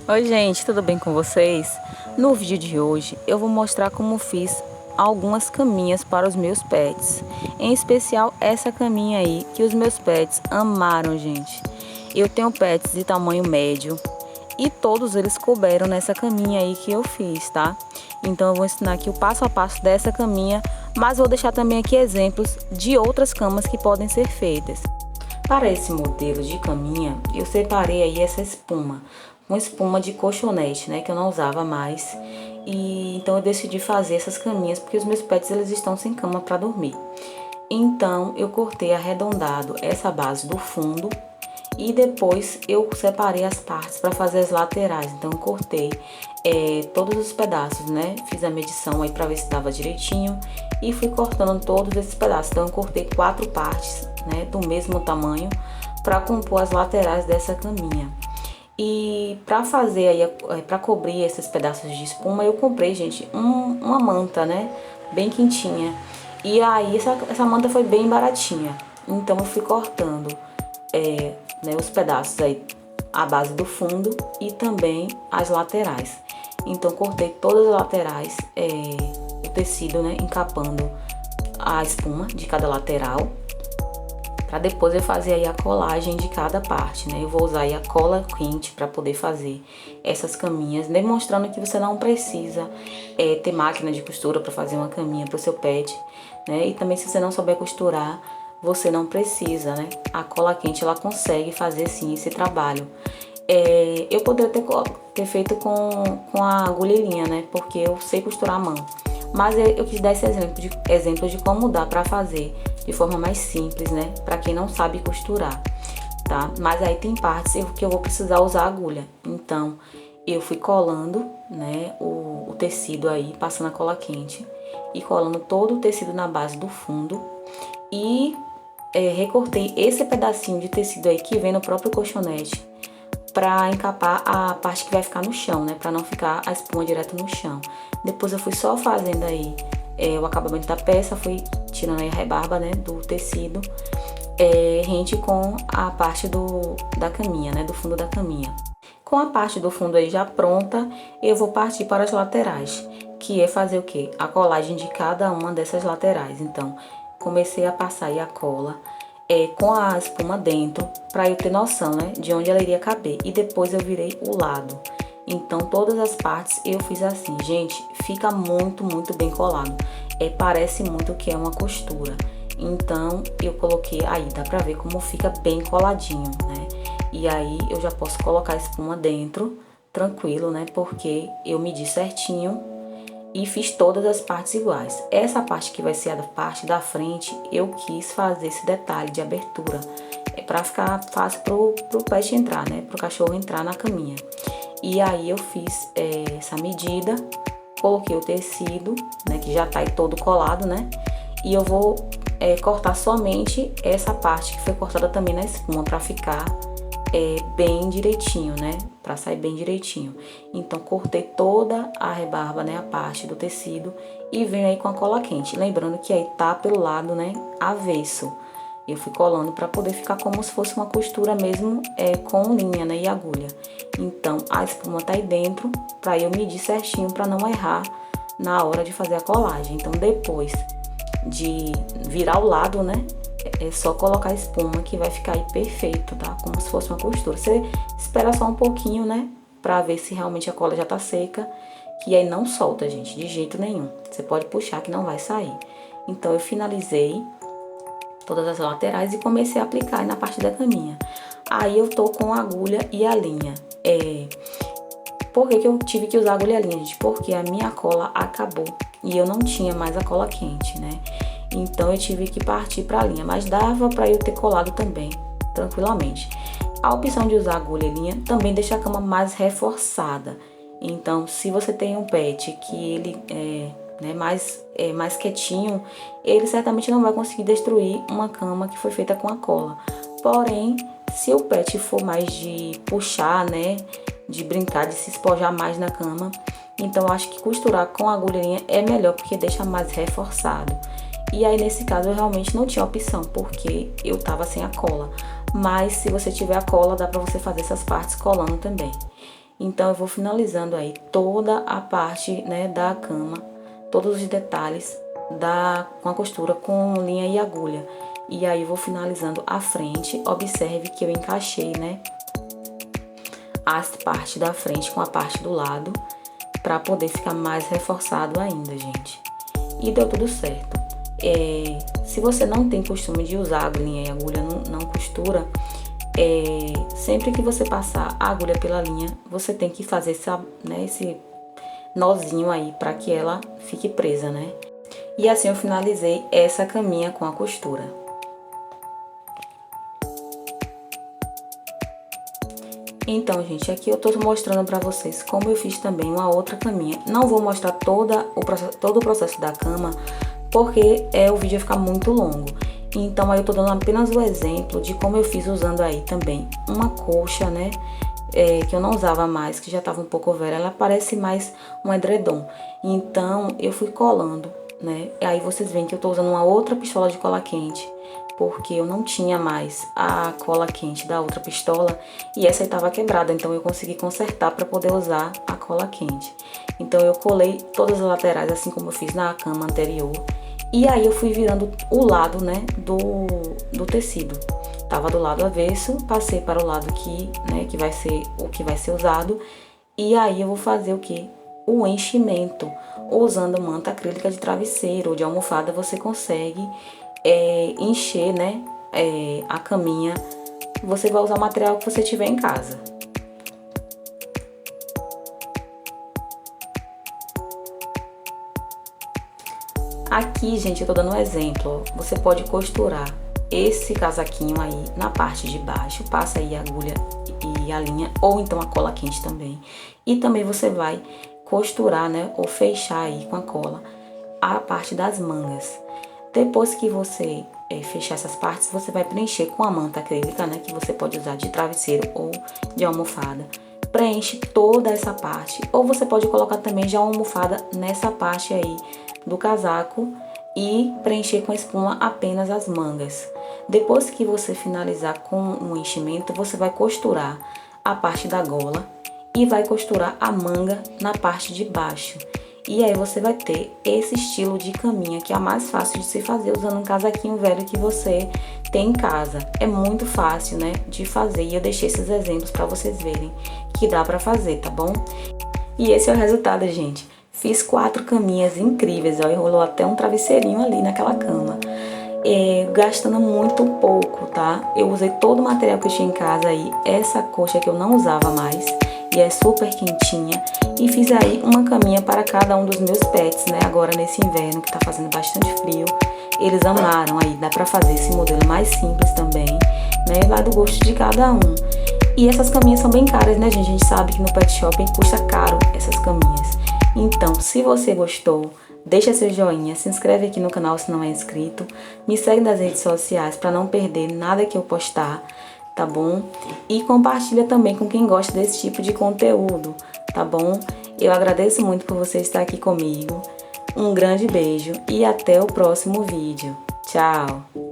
Oi gente, tudo bem com vocês? No vídeo de hoje eu vou mostrar como fiz algumas caminhas para os meus pets. Em especial essa caminha aí que os meus pets amaram, gente. Eu tenho pets de tamanho médio e todos eles couberam nessa caminha aí que eu fiz, tá? Então eu vou ensinar aqui o passo a passo dessa caminha, mas vou deixar também aqui exemplos de outras camas que podem ser feitas. Para esse modelo de caminha, eu separei aí essa espuma, uma espuma de colchonete, né, que eu não usava mais. E então eu decidi fazer essas caminhas porque os meus pets eles estão sem cama para dormir. Então eu cortei arredondado essa base do fundo e depois eu separei as partes para fazer as laterais. Então eu cortei todos os pedaços, né? Fiz a medição aí para ver se dava direitinho e fui cortando todos esses pedaços. Então eu cortei 4 partes, né, do mesmo tamanho para compor as laterais dessa caminha. E para fazer aí, para cobrir esses pedaços de espuma, eu comprei, gente, uma manta, né, bem quentinha. E aí essa manta foi bem baratinha. Então eu fui cortando né, os pedaços aí, a base do fundo e também as laterais. Então cortei todas as laterais, o tecido, né, encapando a espuma de cada lateral, para depois eu fazer aí a colagem de cada parte, né? Eu vou usar aí a cola quente para poder fazer essas caminhas, demonstrando que você não precisa ter máquina de costura para fazer uma caminha para o seu pet, né? E também se você não souber costurar, você não precisa, né? A cola quente ela consegue fazer sim esse trabalho. Eu poderia ter feito com a agulheirinha, né? Porque eu sei costurar a mão. Mas eu quis dar esse exemplo de como dá para fazer de forma mais simples, né? Para quem não sabe costurar, tá? Mas aí tem partes que eu vou precisar usar agulha. Então, eu fui colando, né, o tecido aí, passando a cola quente e colando todo o tecido na base do fundo e recortei esse pedacinho de tecido aí que vem no próprio colchonete para encapar a parte que vai ficar no chão, né? Para não ficar a espuma direto no chão. Depois eu fui só fazendo aí o acabamento da peça, fui tirando aí a rebarba, né, do tecido, rente com a parte da caminha, né, do fundo da caminha. Com a parte do fundo aí já pronta, eu vou partir para as laterais, que é fazer o quê? A colagem de cada uma dessas laterais. Então, comecei a passar aí a cola com a espuma dentro, para eu ter noção, né, de onde ela iria caber. E depois eu virei o lado. Então, todas as partes eu fiz assim. Gente, fica muito, muito bem colado. Parece muito que é uma costura. Então, eu coloquei aí, dá pra ver como fica bem coladinho, né? E aí, eu já posso colocar a espuma dentro, tranquilo, né? Porque eu medi certinho e fiz todas as partes iguais. Essa parte que vai ser a parte da frente, eu quis fazer esse detalhe de abertura. Pra ficar fácil pro pet entrar, né? Pro cachorro entrar na caminha. E aí eu fiz essa medida, coloquei o tecido, né, que já tá aí todo colado, né? E eu vou cortar somente essa parte que foi cortada também na espuma, pra ficar bem direitinho, né? Pra sair bem direitinho. Então cortei toda a rebarba, né, a parte do tecido e venho aí com a cola quente. Lembrando que aí tá pelo lado, né, avesso. Eu fui colando para poder ficar como se fosse uma costura mesmo, com linha, né, e agulha. Então, a espuma tá aí dentro para eu medir certinho para não errar na hora de fazer a colagem. Então, depois de virar o lado, né, é só colocar a espuma que vai ficar aí perfeito, tá? Como se fosse uma costura. Você espera só um pouquinho, né, para ver se realmente a cola já tá seca, que aí não solta, gente, de jeito nenhum. Você pode puxar que não vai sair. Então, eu finalizei todas as laterais e comecei a aplicar na parte da caminha. Aí eu tô com a agulha e a linha. Por que eu tive que usar a agulha e a linha, gente? Porque a minha cola acabou e eu não tinha mais a cola quente, né? Então eu tive que partir para a linha, mas dava para eu ter colado também, tranquilamente. A opção de usar agulha e linha também deixa a cama mais reforçada. Então, se você tem um pet que ele né, mais quietinho, ele certamente não vai conseguir destruir uma cama que foi feita com a cola. Porém, se o pet for mais de puxar, né, de brincar, de se espojar mais na cama, então eu acho que costurar com a agulhinha é melhor, porque deixa mais reforçado. E aí, nesse caso, eu realmente não tinha opção, porque eu tava sem a cola. Mas, se você tiver a cola, dá pra você fazer essas partes colando também. Então eu vou finalizando aí toda a parte, né, da cama, todos os detalhes com a costura com linha e agulha. E aí eu vou finalizando a frente. Observe que eu encaixei, né, a parte da frente com a parte do lado, para poder ficar mais reforçado ainda, gente. E deu tudo certo. Se você não tem costume de usar linha e agulha, não costura, sempre que você passar a agulha pela linha, você tem que fazer esse nozinho aí para que ela fique presa, né? E assim eu finalizei essa caminha com a costura. Então, gente, aqui eu tô mostrando pra vocês como eu fiz também uma outra caminha. Não vou mostrar todo o processo da cama, porque o vídeo vai ficar muito longo. Então, aí eu tô dando apenas o exemplo de como eu fiz usando aí também uma colcha, né? Que eu não usava mais, que já tava um pouco velha. Ela parece mais um edredom. Então, eu fui colando, né? E aí vocês veem que eu tô usando uma outra pistola de cola quente, porque eu não tinha mais a cola quente da outra pistola e essa estava quebrada, então eu consegui consertar para poder usar a cola quente. Então eu colei todas as laterais, assim como eu fiz na cama anterior, e aí eu fui virando o lado, né, do tecido. Tava do lado avesso, passei para o lado que vai ser o que vai ser usado, e aí eu vou fazer o que? O enchimento. Usando manta acrílica de travesseiro ou de almofada, você consegue encher, né, a caminha. Você vai usar o material que você tiver em casa. Aqui, gente, eu tô dando um exemplo, ó. Você pode costurar esse casaquinho aí na parte de baixo, passa aí a agulha e a linha, ou então a cola quente também. E também você vai costurar, né, ou fechar aí com a cola a parte das mangas. Depois que você fechar essas partes, você vai preencher com a manta acrílica, né, que você pode usar de travesseiro ou de almofada. Preenche toda essa parte, ou você pode colocar também já uma almofada nessa parte aí do casaco e preencher com espuma apenas as mangas. Depois que você finalizar com o enchimento, você vai costurar a parte da gola e vai costurar a manga na parte de baixo. E aí você vai ter esse estilo de caminha, que é a mais fácil de se fazer usando um casaquinho velho que você tem em casa. É muito fácil, né, de fazer, e eu deixei esses exemplos para vocês verem que dá para fazer, tá bom? E esse é o resultado, gente. Fiz 4 caminhas incríveis, ó, e rolou até um travesseirinho ali naquela cama. Gastando muito pouco, tá? Eu usei todo o material que eu tinha em casa aí, essa coxa que eu não usava mais, e é super quentinha. E fiz aí uma caminha para cada um dos meus pets, né? Agora nesse inverno que tá fazendo bastante frio, eles amaram aí. Dá pra fazer esse modelo mais simples também, né? Vai do gosto de cada um. E essas caminhas são bem caras, né, gente? A gente sabe que no pet shopping custa caro essas caminhas. Então, se você gostou, deixa seu joinha, se inscreve aqui no canal se não é inscrito, me segue nas redes sociais para não perder nada que eu postar, tá bom? E compartilha também com quem gosta desse tipo de conteúdo, tá bom? Eu agradeço muito por você estar aqui comigo. Um grande beijo e até o próximo vídeo. Tchau!